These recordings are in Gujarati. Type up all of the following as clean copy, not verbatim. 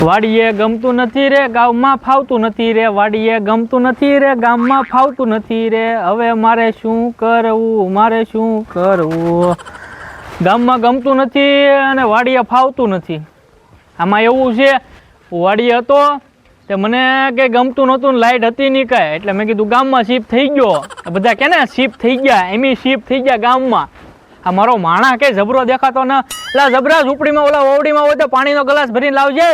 વાડીએ ગમતું નથી રે, ગામમાં ફાવતું નથી રે, વાડીએ ગમતું નથી રે, ગામમાં ફાવતું નથી રે, હવે મારે શું કરવું, મારે શું કરવું? ગામમાં ગમતું નથી અને વાડીએ ફાવતું નથી. આમાં એવું છે, વાડીએ હતો તે મને કંઈ ગમતું નહોતું ને લાઇટ હતી નહીં કાંઈ, એટલે મેં કીધું ગામમાં શિફ્ટ થઈ ગયો. બધા કે ને શિફ્ટ થઈ ગયા, એમ શિફ્ટ થઈ ગયા ગામમાં. આ મારો માણા કે જબરો દેખાતો ને, એટલે જબરા ઝૂંપડીમાં ઓલા ઓવડીમાં હોય તો પાણીનો ગ્લાસ ભરીને લાવજે.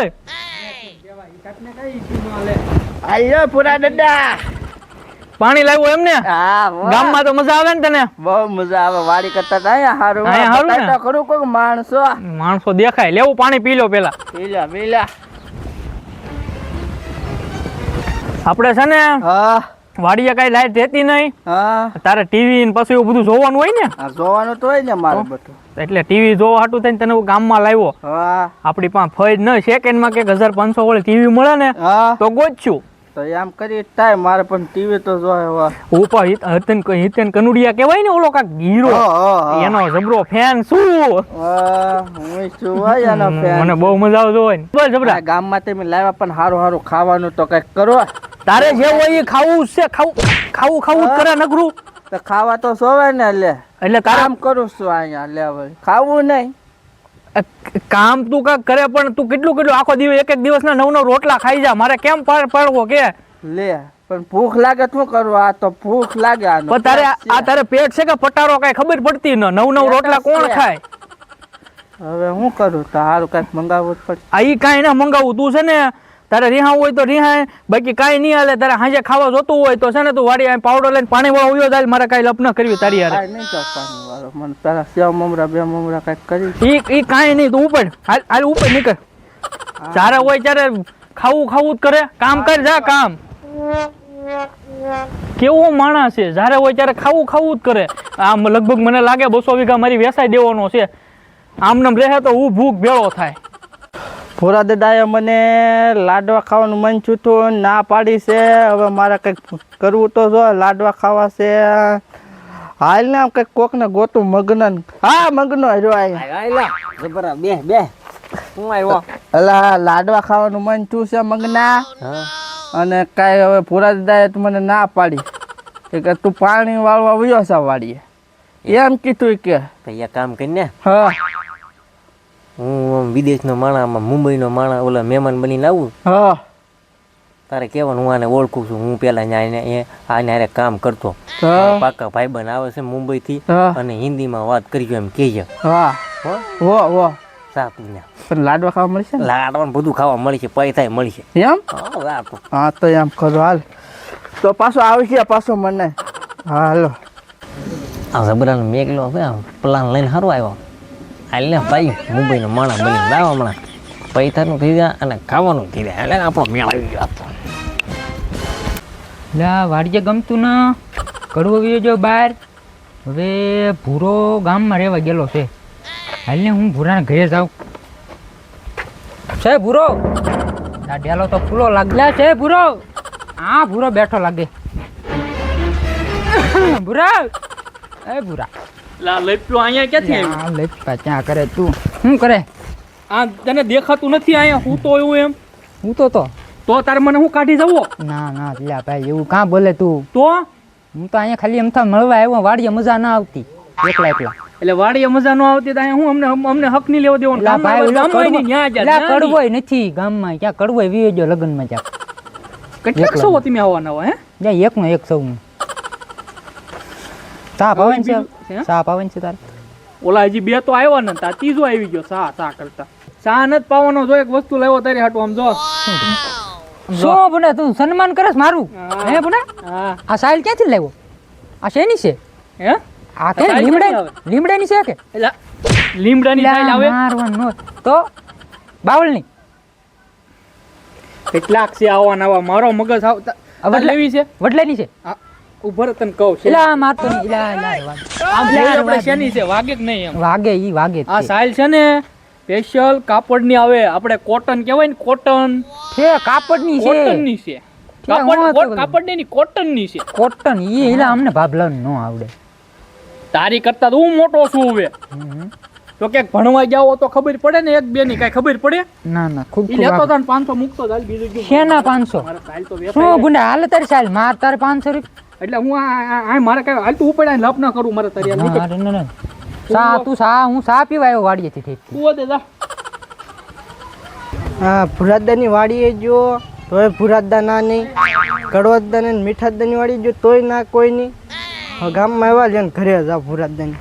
આયો પૂરા દાદા પાણી લાવ્યો એમ ને? હા, ગામમાં તો મજા આવે ને તને? બહુ મજા આવે. વાડી કરતા અહીંયા હારું હારું ને? તો ખરું કોઈ માણસો દેખાય. લેવું પાણી પી લો પેલા. પીલા આપણે છે ને હા વાડીએ કઈ લાઈટ રહેતી નહીં. હા તારે ટીવી ને પછી એવું બધું જોવાનું હોય ને. જોવાનું તો હોય ને મારે બધું. એટલે ટીવી જોવા હાટું થઈને તને ગામમાં લાવ્યો. હા આપણી પાસે ફજ ન સેકન્ડમાં કે 1500 વાળી ટીવી મળે ને તો ગોતશું. તો એમ કરી થાય મારે પણ ટીવી તો જોવા ઉપર હિતેન કનુડિયા કહેવાય ને, ઓલો કાક હીરો, એનો જબરો ફેન છું. મને બહુ મજા આવતો હોય ને. બસ જબરા ગામમાં તમે લાવ્યા પણ સારું સારું ખાવાનું તો કઈક કરો. તારે જે હોય એ ખાવું છે, ખાવું કરે નકરું તો ખાવા તો સોવે ને. એટલે કામ કરું છું અહીંયા લે, ખાવું નહીં. કામ તું કાક કરે પણ તું કેટલું આખો દિવસ એક દિવસના 9 રોટલા ખાઈ જા. મારે કેમ પડવો કે લે? પણ ભૂખ લાગે શું કરવું? આ તો ભૂખ લાગે. પણ તારે પેટ છે કે પટારો કઈ ખબર પડતી ન? 9 રોટલા કોણ ખાય? હવે હું કરું? તો સારું કઈક મંગાવવું જ પડશે. આ ઈ કાંઈ ના મંગાવું. તું છે ને તારે રિહાવું હોય તો રિહાય, બાકી કાંઈ નહીં હાલે. તારે હાજે ખાવા જોતું હોય તો છે ને તું વાડી પાવડર લઈને પાણી વાળો ઉયો જાય. મારે કાંઈ લપ ન કરવી તારી યાર. નહીં તો પાણી વાળો મને પેલા સેવ મમરા બે મમરા કઈક કરી. ઈ કાંઈ નહીં. તું ઉપર હાલ ઉપર નીકળ. જ્યારે હોય ત્યારે ખાવું જ કરે. કામ કર જા કામ. કેવો માણસ છે, જ્યારે હોય ત્યારે ખાવું જ કરે. આમ લગભગ મને લાગે 200 વીઘા મારી વેસાઈ દેવાનો છે. આમ નામ રહે તો હું ભૂખ ભેળો થાય. ભોરા દાદાએ મને લાડવા ખાવાનું મન છૂટું ના પાડી છે. હવે મારે કંઈક કરવું તો જો. લાડવા ખાવા છે. હાલ ને આમ કંઈક કોક ને ગોતું મગન. હા મગનો બે હું આવ્યો. અલા લાડવા ખાવાનું મન છું છે મગના. અને કાંઈ હવે ભોરા દાદાએ મને ના પાડી કે તું પાણી વાળવા વયો છે વાડીએ એમ કીધું કે એક કામ કરીને. હા હું વિદેશનો માણા, મુંબઈનો માણા ઓલા મહેમાન બનીને આવું. હા તારે કહેવાનું હું આને ઓળખું છું. હું પેલા આને હારે કામ કરતો. પાકા ભાઈબંધ આવે છે મુંબઈ થી અને હિન્દીમાં વાત કરી એમ કહેજે. હા વો સાપીને પણ લાડવા ખાવા મળશે? લાડવાનું બધું ખાવા મળશે, પૈસા મળશે એમ? હા તો એમ કરો. હાલ તો પાછો આવશે પાછો મને. હા હાલો. આ જબરાનો મેઘલો પ્લાન લઈને સારું આવ્યો. હાલ ને ભાઈ મુંબઈનો માણા બની લાવવા હમણાં. પૈસાનું થઈ જાય અને ખાવાનું થઈ જાય. એટલે આપણો મેળ આવી ગયો. લા વાડીએ ગમતું ના કડવો ગયો જો બહાર. હવે ભૂરો ગામમાં રહેવા ગયેલો છે. હાલ ને હું ભૂરાના ઘરે જાઉં. છે ભૂરો? આ ડેલો તો ફૂલો લાગલા છે. ભૂરો હા ભૂરો બેઠો લાગે. ભૂરા એ ભૂરા લા લઈપલો અહીંયા ક્યાંથી આવ્યો? આ લઈપા ક્યાં કરે તું? શું કરે? આ તને દેખાતું નથી અહીંયા? હું તો એવું એમ હું તો તારે મને હું કાઢી જવો? ના લ્યા ભાઈ એવું કાં બોલે તું? તો હું તો અહીંયા ખાલી એમથા મળવા આવ્યો. વાડીએ મજા ના આવતી એકલા. એટલે વાડીએ મજા ન આવતી તો અહીંયા હું અમને હક નહીં લેવો દેવાનો. કડવોય નથી ગામમાં. ક્યાં કડવોય વીયો જો લગ્નમાં જા. કેટલાક સૌ તમે આવવાના હોય? હે એકનો એક સૌ. સાપ આવે છે? સાપ આવે છે તારે? ઓલા હજી 2 તો આવ્યા ને, તા ત્રીજો આવી ગયો. સા કરતા સા નથી પાવાનો. જો એક વસ્તુ લાવ્યો તારી હાટું. આમ જો શું બને તું સન્માન કરસ મારું? હે બને આ સાઈલ ક્યાંથી લાવ્યો? આ શેની છે? હે આ કે લીમડાની છે કે? એટલે લીમડાની સાઈલ આવે મારવાનો તો બાવળની કેટલાક છે આવા મારો મગજ આવતા લેવી છે. વડલેની છે. ઉભર તને કહું છે. એલા મારતો નહીં. આપણે શેની છે? વાગે કે નહીં? એમ વાગે. આ સાઈલ છે ને સ્પેશિયલ કાપડની આવે. આપણે કોટન કહેવાય ને, કોટન છે. કાપડની છે. કોટનની છે. કાપડ ની કોટનની છે. કોટન ઈ એલા અમને ભાભલાનું ન આવડે. તારી કરતા તો હું મોટો છું હવે. તો ક્યાંક ભણવા જાઓ તો ખબર પડે ને એક બે ની કઈ ખબર પડે ના ના ખૂબ ઈ લેતો તાન 500 મૂકતો ચાલ બીજું શું શેના 500 મારા કાલ તો વેપાર શું ગુંડા હાલ તારી સાલ માર તારે 500 રૂપિયા એટલે હું આ મારે કઈ હાલ તું ઉપાડ લપ ના કરું મારે તારી હાલ નીકળ સા તું સા હું સા પીવા આવ્યો વાડીએથી ઠીક કૂવો દે જા હા ભુરાદાની વાડીએ જો તોય ભુરાદા ના નહીં, કડવાદા ને મીઠાદાની વાડી જો તોય ના કોઈ નહીં. હવે ગામમાં આવ્યા છે ને ઘરે જા ભુરાદાની.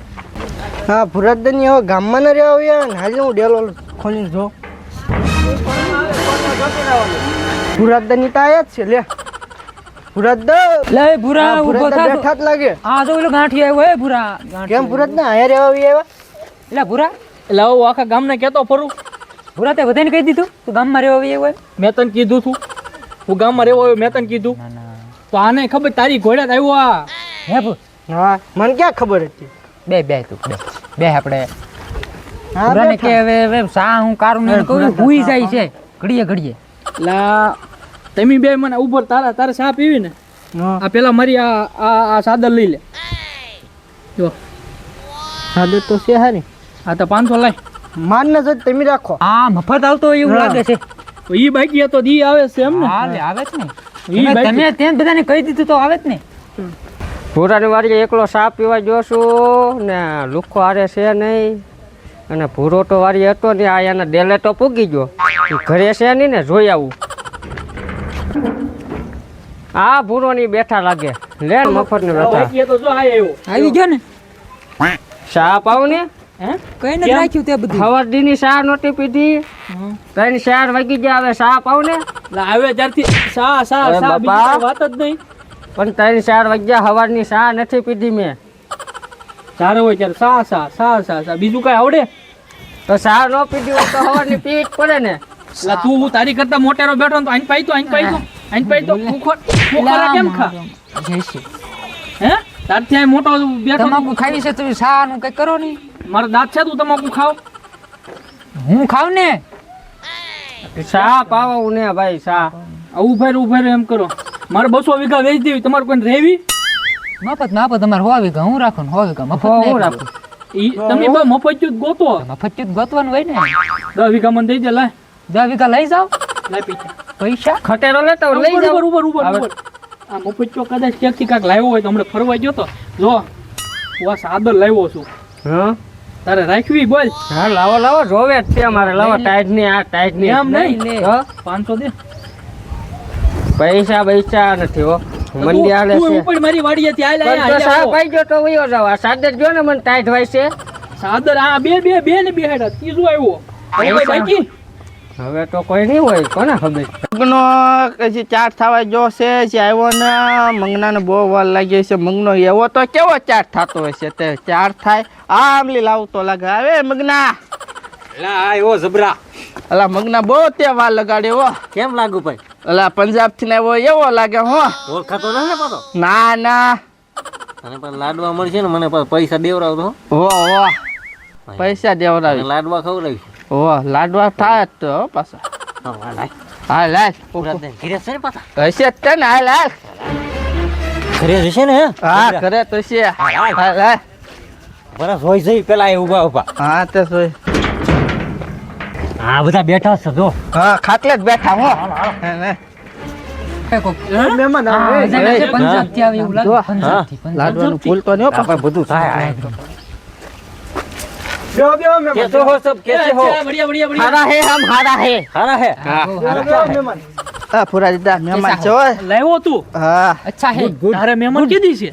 હા ભુરાદાની હવે ગામમાં ન રહેવા આવ્યા ને હાલ હું ડેલો ખોલીને જો ભુરાદાની તો આયા જ છે લે ભુરાદા લે ભૂરા ઊભો થા બેઠા જ લાગે. આ જો ઓલો ગાંઠી આવ્યો હે ભૂરા કેમ ભુરાદા આયા રહેવા આવ્યા? એટલે ભૂરા એટલે હું આખા ગામને કહેતો ફરું ભૂરા તે બધાને કહી દીધું તું ગામમાં રહેવા આવ્યો હોય મેં તને કીધું તું હું ગામમાં રહેવો આવ્યો મેં તને કીધું ના ના તો આને ખબર તારી ઘોડે જ આવ્યો આ હે ભૂ હા મને ક્યાં ખબર હતી. બે બે તું બે બે આપણે હા ભૂરાને કે હવે સા હું કારું ને કહું હુઈ જાય છે ઘડીએ ઘડીએ લા તમે બે મને ઉભર તારે ચા પીવી ને હા આ પેલા મારી આ ચાદર લઈ લે જો સાદું તો છે હારી. આ તો 500 લાય માન જ તમે રાખો. આ મફત આવતો હોય એવું હા. લાગે છે તો ઈ બાકી તો દી આવે છે એમ ને હા લે આવે જ ને ઈ તમે બાકી- તમે ત્યાં બધાને કહી દીધું તો આવે જ ને ભૂરાની વાડીએ એકલો સાપ પીવા જોશું ને લુખો હારે છે નહીં, અને ભૂરો તો વાડી હતો ને આ એના ડેલે તો પૂગી ગયો, ઈ ઘરે છે નહીં ને જોઈ આવું. આ ભૂરો ની બેઠા લાગે લે મફત ને બેઠા બાકી તો જો આ આવ્યો આવી ગયો ને સાપ આવ ને હે કઈ નથી રાખ્યું તે બધું સવારથી ની ચા નહોતી પીધી, 3-4 વાગી ગયા, હવે સાપ આવ ને લા આવે જ્યારથી સા અરે બીજી બાપા. કાંઈ વાત જ નહીં પણ 3-4 વાગ્યા સવારની ચા નથી પીધી મેં. જ્યારે હોય ત્યારે સા બીજું કઈ આવડે તો ચા ન પીધી હોય તો સવારની પીવી જ પડે ને. લા તું હું તારી કરતા મોટેરો બેઠો ને તો આઈને પાઈ તો ખોખરા કેમ ખા જય શ્રી હે તારથી આ મોટો બેઠો તમાકુ ખાવી છે તો શા નું કઈ કરો નહીં મારો દાંત છે તું તમાકુ ખાવ હું ખાવ ને ચા પાવું ને ભાઈ ચા. ઉભેર એમ કરો મારે 200 વીઘા વેચી દેવી તમારે કોઈ રેવી મફત તમારે હોવા વીઘા હું રાખો ને હોવા વીઘા મફત હું નહીં રાખું. ઈ તમે બે મફત ગોતો મફત જ ગોતવાનું હોય ને 10 વીઘા મને દઈ દે લાય 10 વીઘા લઈ જાઓ લાય પૈસા પૈસા ખટેરો લેતો લઈ જાવ. ઉપર આ મફત કદાચ ક્યાંકથી કાંક લાવ્યો હોય તો હમણાં ફરવા ગયો તો જો હું આ સાદર લાવ્યો છું હા તારે રાખવી બોલ હા લાવો જોવે જ છે મારે. લાવો ટાઈટ ની આ ટાઈટ ની એમ નહીં હા? 500 દે પૈસા નથી હો, મંદી આલે તું છે. ઉપર મારી વાડીએથી આય પણ તો લાય ચા પાઈ ગયો તો વયો જાવ. આ સાદર જો ને મને ટાઈટ હોય છે. સાદર આ બે ને બેહાડા ત્રીજું આવ્યો હવે કોઈ બાકી હવે તો કોઈ નહીં હોય, કોને ખબર. મગનો કઈ ચાર થવા જો છે જે આવ્યો ને મંગનાને બહુ વાર લાગી છે. મગનો એવો તો કેવો ચાર થતો હોય છે તે ચાર થાય આમલી લાવતો લાગે. આવે મગના લા આવ્યો જબરા. અલા મગના બહુ તે વાર લગાડ્યો. કેમ લાગુ ભાઈ? અલા પંજાબ થી આવ્યો એવો લાગે હો. ઓળખાતો નથી પાછો. ના ના અને પણ લાડવા મળશે ને મને પૈસા દેવરાવતો. હો પૈસા દેવડાવી લાડવા ખવડાવી. હો લાડવા થાય જ તો હો પાછા. હા લાલ ઘરે છે ને પાછા. હશે જ તે ને. હા લાલ ઘરે જશે ને. હા કરે તો છે. હા લાલ બરસ હોય જઈ પેલા એ ઉભા. હા તે સોય. હા બધા બેઠા છે જો. હા ખાટલે જ બેઠા હો. મહેમાન પંજાબ થી આવે એવું લાગે જો. પંજાબ થી લાડવાનું ફૂલ તો નહીં હો પાછું. બધું થાય. મહેમાન कैसे हो सब, कैसे हो? बढ़िया हारा है हम, हारा है, हारा है. હા પૂરા દીધા મહેમાન છે હો. લાવ્યો તું હા અચ્છા હે તારે મહેમાન કીધી છે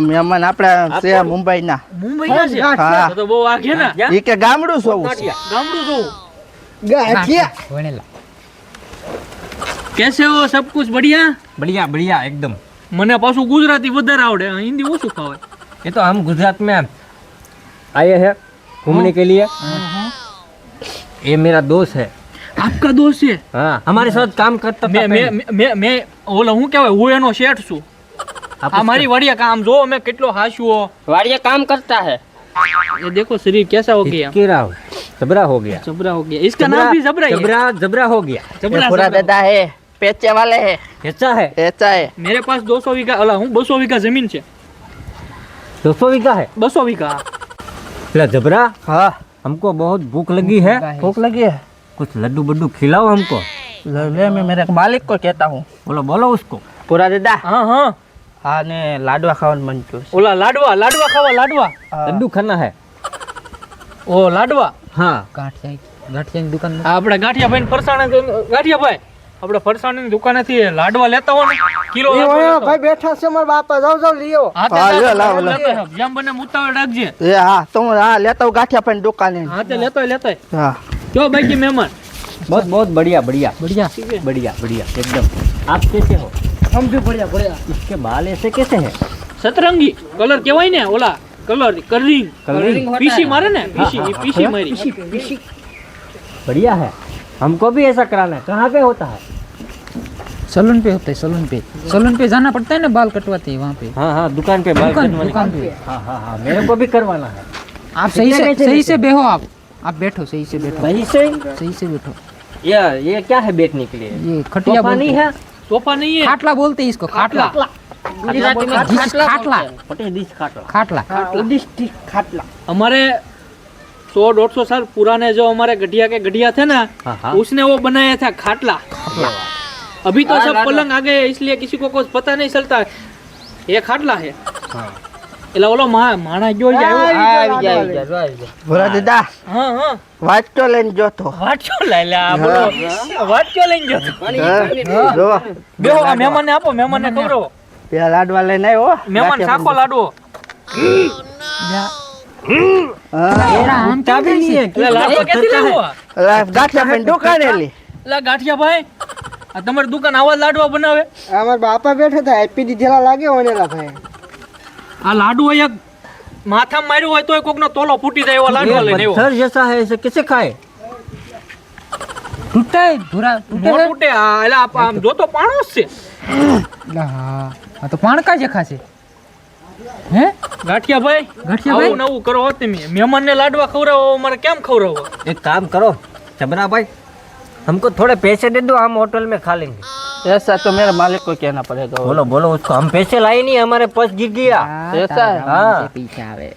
મહેમાન આપણા છે મુંબઈ ના. મુંબઈ ના છે હા. તો બહુ આગે ને ઈ કે ગામડું જોવું છે. ગામડું જોવું ગાંઠિયા. વણેલા कैसे हो सब कुछ बढ़िया बढ़िया बढ़िया एकदम. મને પાછું ગુજરાતી વધારે આવડે હિન્દી ઓછું ફાવે ये तो हम गुजरात में आए हैं घूमने के लिए. ये मेरा दोस्त है. આપકા દોસ્ત છે हाँ हमारे साथ काम करता था. મેં ઓલો હું કહેવાય હું એનો શેઠ છું આ મારી વાડિયા કામ જો મેં કેટલો હાસ્યો वाड़िया काम करता है. ये देखो शरीर कैसा हो गया किरा जबरा हो गया. जबरा हो गया इसका नाम भी जबरा ही है जबरा जबरा हो गया. जबरा પૂરા जबरा। દાદા હે પેચે વાલે હે ऐसा है. પેચા હે. मेरे पास 200 वीघा अला हूँ 200 वीघा जमीन છે 200 बीघा है. 200 वीघा પેલા જબરા હા हमको बहुत भूख लगी है, भूख लगी है? कुछ लड्डू बड्डू खिलाओ हमको। ले मैं मेरे मालिक को कहता हूँ। बोलो बोलो उसको। पूरा दादा હા હા हाँ ने लाडवा खावन मन चूस। ઓલા લાડવા લાડવા ખાવા લાડવા लड्डू खाना है। ઓ લાડવા हाँ ગાંઠિયાની દુકાન આ આપણે ગાંઠિયાભાઈ ને ફરસાણે ગાંઠિયાભાઈ આપણે ફરસાણની દુકાનેથી લાડવા લેતા હો ને કિલો ભાઈ બેઠા છે મારા બાપા જાવ જાવ લીઓ। હા હા, તે લ્યો, લાવો, લેતો હો. જેમ બને મુતાવળ રાખજે એ હા તો હા લેતા હું ગાંઠિયા પણ દુકાને। હા તે લેતો હા જો બાકી મહેમાન बहुत बहुत बढ़िया बढ़िया બઢિયા बढ़िया बढ़िया एकदम। आप कैसे हो? हम भी बढ़िया बढ़िया। इसके बाल ऐसे कैसे हैं? સતરંગી કલર કેવાય ને ઓલા કલર કલરિંગ कलरिंग પીસી મારે ને પીસી પીસી મારી बढ़िया है, हमको भी ऐसा कराना है। कहाँ पे होता है? सलून पे होता है, सलून पे जाना पड़ता है ना बाल कटवाते हैं वहाँ पे। हाँ हाँ दुकान पे बाल दुकान कटवाने दुकान का। पे हाँ हाँ हाँ मेरे को भी करवाना है। आप कितने पैसे सही लेते से बेहो आप बैठो सही से बैठो वहीं से सही से बैठो। ये क्या है बैठने के लिए? ये खटिया सोफा नहीं बोलते है? સોફા નહીં હે खाटला बोलते हैं इसको, खाटला ગુજરાતી માં खाटला फटे दिस खाटला। खाटला हमारे 100-150 साल पुराने जो हमारे गढ़िया के गढ़िया थे ना हाँ हाँ उसने वो बनाया था खाटला। अभी तो सब पलंग आ गए इसलिए किसी को कुछ पता नहीं चलता। ये खाटला है हाँ एला ओलो माणा जो પૂરા દાદા हाँ हाँ વાટકો લઈને જોતો। વાટકો લઈ લે આ બોલો વાટકો લઈને ગયો જો બેહો આ મહેમાનને આપો મહેમાનને ખવડાવો પેલા લાડવા લઈને આવ્યો। મહેમાન શાકો લાડવો આમ चाबी नहीं है એટલે લાડવો ક્યાંથી લાવવો ગાંઠિયા પણ દુકાને લી। એટલે ગાંઠિયા ભાઈ આ તમારી દુકાન આવા જ લાડવા બનાવે અમારા બાપા બેઠા હતા આપી દીધેલા લાગે ઓનેલા ભાઈ। આ લાડુ એક માથામાં માર્યો હોય તોય કોકનો તોલો ફૂટી જાય એવો લાડવા લઈને આવ્યો पत्थर जैसा है, इसे कैसे खाए? टूटा है धुरा टूटे મોં તૂટે આ એટલે આમ જોતો પાણો જ છે हाँ तो पान का जखा से हैं ગાંઠિયા ભાઈ ગાંઠિયા આવું નવું કરો હો તમે મહેમાનને લાડવા ખવડાવો મારે કેમ ખવડાવો एक काम करो चबरा भाई, हमको थोड़े पैसे दे दो, हम होटल में खा लेंगे। ऐसा तो मेरे मालिक को कहना पड़ेगा। बोलो बोलो उसको, हम पैसे लाए नहीं, हमारे पर्स गिर गया। ऐसा है? हाँ पीछे आवे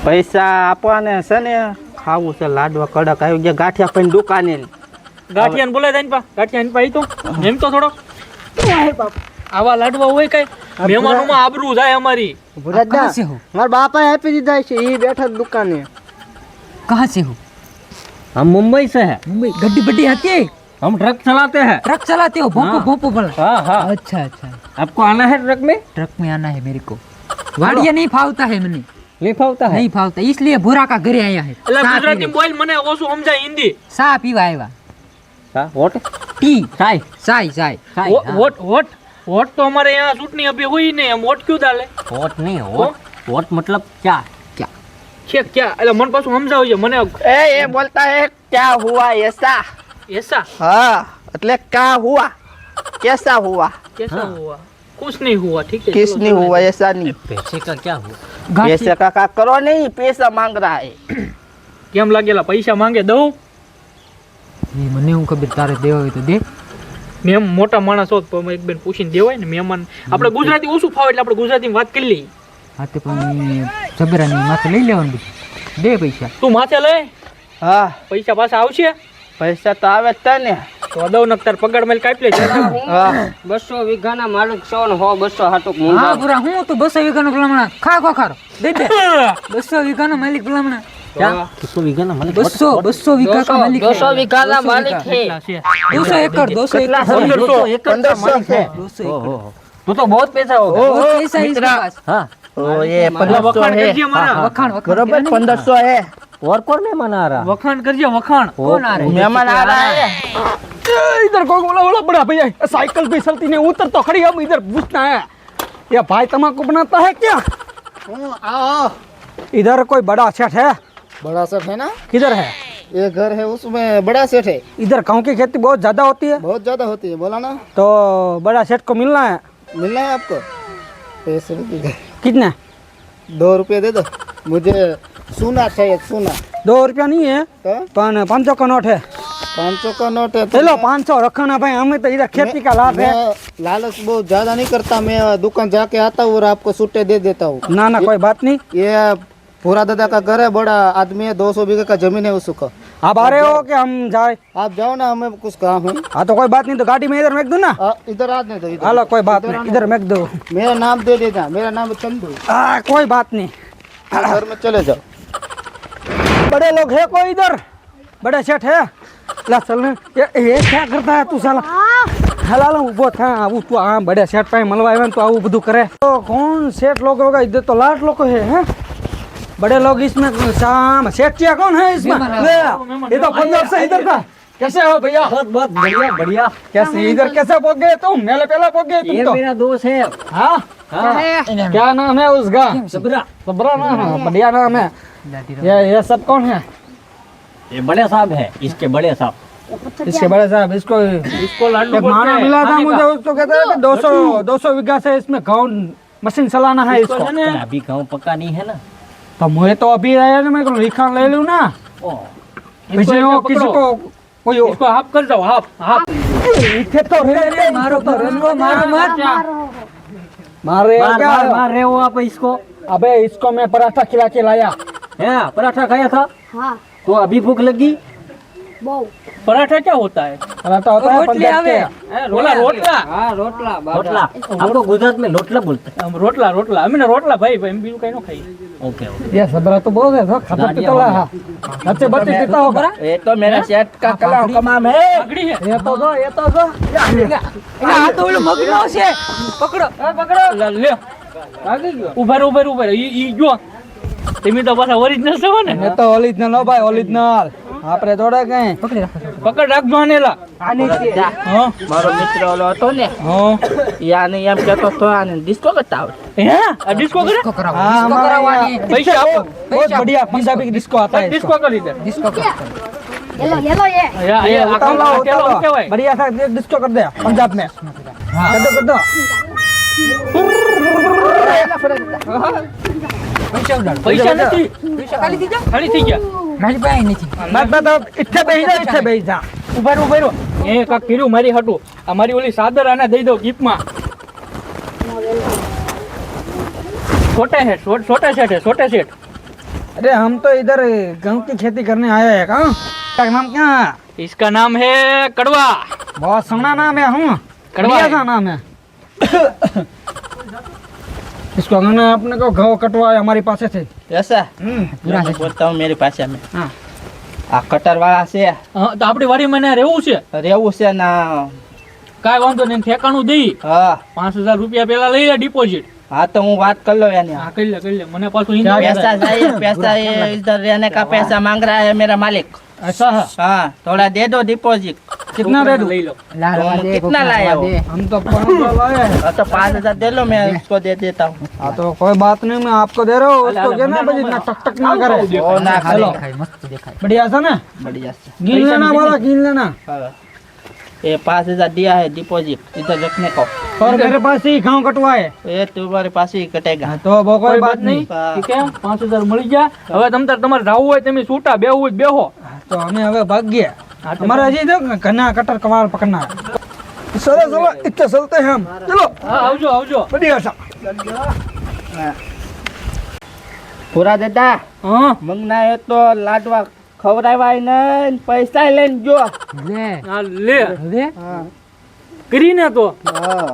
પૈસા આપવાને છે ને ખાવું છે લાડવા કડક આવી ગયા ગાંઠિયા પણ દુકાને લી। ગાંઠિયાને બોલાય તાની પા ગાંઠિયાની પા ઈ તો એમ તો થોડો આવા લાડવા હોય કઈ મહેમાનોમાં આબરૂ જાય અમારી कहाँ से हो મારા બાપાએ આપી દીધા છે એ બેઠા દુકાને। कहाँ से हो हम मुंबई से हैं, मुंबई गड्डी बड्डी आती है हम ट्रक चलाते हैं। ट्रक चलाते हो भोंपो हाँ। भोंपो बोला हाँ हाँ अच्छा अच्छा आपको आना है ट्रक में? ट्रक में आना है मेरे को गाड़िया नहीं फावता है मैंने लिखा होता है नहीं फावता इसलिए भूरा का घरे आया है એટલે सा ગુજરાતી पीवे। બોલ મને ઓછું સમજાય હિન્દી सा पीवा आएगा हाँ, वोट टी चाय चाय चाय चाय हाँ। વોટ વોટ વોટ તો અમારે यहाँ ચૂંટણી અભી हुई नहीं हम वोट क्यों डाले वोट नहीं, वोट वोट मतलब क्या? क्या છે ક્યાં એટલે મને પાછું સમજાવજો મને એ બોલતા હે ક્યા હુઆ ऐसा। ऐसा हाँ એટલે क्या हुआ कैसा हुआ कैसा हाँ। हुआ कुछ नहीं हुआ ठीक है किस नहीं हुआ ऐसा नहीं। पैसे का क्या हुआ? पैसे का करो नहीं पैसा मांग रहा है। કેમ લાગેલા પૈસા માંગે દઉં ये मने हूँ कभी तारे देव हो तो दे મેમ મોટા માણસ હોત તો એક બેન પૂછીને દેવાય ને મહેમાન આપણે ગુજરાતી ઓછું ફાવે એટલે આપણે ગુજરાતીમાં વાત કરી લઈએ हाँ तो पण जबरा नहीं माथे लई लेવાનું દે પૈસા તું માથે લે हाँ પૈસા પાછા આવશે पैसा तो आवे तने। તો દઉં નકર પગાર મેલ કાપી લે हाँ 200 વીઘાના માલિક છો ને 200 હાટુક હા પૂરા હું તો 200 વીઘાનો ભલામણા ખા ખા ખારો દે દે 200 વીઘાનો માલિક ભલામણા क्या? किसको बीघा ना मतलब 200 वीघा का मालिक है 200 વીઘાના માલિક છે 200 एकड़ 200 एकड़ 1500 एकड़ का मालिक है। 200 ओहो, तो बहुत पैसा होगा। बहुत पैसा है इसके पास हाँ ओ ये 1500 વખાણ है કરજે મારા वखाण वखाण बरोबर 1500 है। और कौन मेहमान आ रहा? વખાણ કરજે વખાણ कौन आ रहा है मेहमान आ रहा है। इधर कोई बोला बोला बड़ा भैया साइकिल पे चलती नहीं उतर तो खड़ी हम इधर पूछना है ये भाई तम्बाकू बनाता है क्या? आओ इधर कोई बड़ा सेठ है? बड़ा सेठ है ना किधर है? ये घर है उसमें बड़ा सेठ है। इधर गाँव की खेती बहुत ज्यादा होती है बहुत ज्यादा होती है बोला ना। तो बड़ा सेठ को मिलना है। मिलना है आपको पैसे कितने? 2 रुपये दे दो मुझे सोना चाहिए सोना। 2 रुपया नहीं है तो पर 500 का नोट है। 500 का नोट है चलो 500 रखना भाई, हमें तो इधर खेती का लाभ है। मैं लालच बहुत ज्यादा नहीं करता। मैं दुकान जाके आता हूँ और आपको सूटे दे देता हूँ। ना ना कोई बात नहीं। ये पूरा दादा का घर है बड़ा आदमी है 200 बीघे का जमीन है उसको आप आ रहे हो कि हम जाए? आप जाओ ना हमें कुछ काम है हाँ तो कोई बात नहीं, तो गाड़ी में इधर मेक दूं ना? इधर आ नहीं दो इधर हालो कोई बात नहीं, इधर मेक दो। मेरा नाम दे देना मेरा नाम है चंदू कोई बात नहीं। घर में चले जाओ बड़े लोग है कोई इधर? बड़े सेठ है? ला चल ना। ये क्या करता है तू साला? हलाल उभो था आવું તું આ બડે શેઠ પાસે મળવા આવ્યા ને તો આવું બધું કરે તો कौन सेठ लोग होगा इधर? तो लाट लोग है हैं बड़े लोग इसमें शाम सेठिया कौन है इसमें? ले, ये तो पंजाब से इधर का। कैसे हो भैया? बहुत बढ़िया बढ़िया। कैसे इधर कैसे पहुंच गए तुम? मेरे पहले पहुंच गए तुम ये तो। मेरा दोस्त है। हाँ क्या नाम है उसका? सबरा। सबरा नाम है, बढ़िया नाम है। ये सब कौन है? ये बड़े साहब है, इसके बड़े साहब। इसके बड़े साहब इसको लाडू एक बोलते माना हैं, मिला था खाने मुझे, का। उसको कहते हैं कि 200 बीघा से इसमें गाँव मशीन चलाना है इसको। पर अभी गाँव पक्का नहीं है ना। तो मुझे तो अभी आया ना, मैं लिखा ले लूँ ना। किसी को किसी को कोई इसको हाफ कर दो, हाफ हाफ। इथे तो रहने मारो तो रहने मारो मत मारे मार क्या? मार मार रहे हो आप इसको? अबे इसको मैं पराठा खिला के लाया। है पराठा खाया था? हाँ तो अभी भूख लगी? बहु पराठा क्या होता है? पराठा होता है पंजाब के। रोला रोटला હા રોટલા रोटला। आपको गुजरात में लोटला बोलते हैं। રોટલા રોટલા અમે ને રોટલા ભાઈ ભાઈ બીજું કઈ ન ખાઈ ओके ओके। ये सबरा तो बोल रहे थे खाता पीता रहा। अच्छे बच्चे पीता होगा। ये तो मेरा सेठ का कला कमाम है। આગળી હે ये तो दो આ તો ઓલો મગનો છે, પકડો પકડો લે ઉભા રહો, ઉભા રહો, ઉભા રહો. ઈ જો તમે તો પાછા ઓરિજિનલ છો ને? ये तो ओरिजिनल हो भाई ओरिजिनल। આપણે જોડે કઈ પકડ રાખજો આને લા. હા મારો મિત્ર ઓલો હતો ને હા યાને એમ કહેતો તો આને ડિસ્કો કરતા આવડે। હે આ ડિસ્કો કરે? हाँ हमारा પૈસા આપો. बहुत बढ़िया पंजाबी डिस्को आता है। ડિસ્કો કરી દે. ये लो ये આ કેલો કહેવાય. बढ़िया सा डिस्को कर दे पंजाब में। कर दो પૈસા નથી, ખાલી થઈ ગયા. મારી પાસે નથી. मैं तो इथे બેહી જા। ઉભા રહો, ઉભા રહો. એ કાક કર્યું મારી હાટુ. આ મારી ઓલી સાદર આને દઈ દો ગિફ્ટમાં. छोटे है छोटे सेठ है, छोटे सेठ. अरे हम तो इधर गेहूं की खेती करने आए हैं। कहाँ का नाम क्या है? इसका नाम है कड़वा. बहुत सोना नाम है। हूँ कड़वा बढ़िया है. सा नाम है। इसको हमने अपने को घाव कटवाया हमारे पास से। ऐसा पूरा बोलता हूँ मेरे पास में हाँ. आ कटर वाला से હા, તો આપણી વાડીમાં ને રહેવું છે. રેવું છે ના। કાંઈ વાંધો નહીં, ઠેકાણું દઈ હા 5,000 રૂપિયા પેલા લઈ લે ડિપોઝિટ. हाँ तो हूँ बात कर लो यानी। હા કરી લે મને પાછું હિન્દી पैसा चाहिए पैसा, ये इधर रहने का पैसा मांग रहा है मेरा मालिक। ऐसा है? हाँ थोड़ा दे दो डिपॉजिट। कितना दे दूं? લઈ લો. तुम कितना लाए हो? हम तो 5,000 लाए हैं। हाँ, तो 5,000 दे लो मैं उसको दे देता हूँ। हाँ तो कोई बात नहीं, मैं आपको दे रहा हूँ। उसको कहना भाई इतना टक टक ना करे। ओ ना चलो દેખાય મસ્ત દેખાય. बढ़िया सा ना, बढ़िया से। गिन लेना वाला गिन लेना। हाँ। ये 5,000 दिया है डिपॉजिट इधर रखने को। और मेरे पास ही गाँव कटवा है। ये तुम्हारे पास ही कटेगा। हाँ, तो वो कोई बात नहीं। हाँ। ઠીક હે 5,000 મળી ગયા. હવે તમારે જાવું હોય તમે છૂટા બેહવું હોય તો બેહો. तो हमें हमें भाग गया। हाँ, तो हमारा अजी जो गन्ना कटर कमाल पकड़ना है। चलो चलो इतने चलते हैं हम। चलो હા આવજો આવજો. बढ़िया सा। पूरा देता હા मंगना है तो लाडवा खवरावा नहीं पैसा लेन जो। લે હા લે હવે કરીને તો हाँ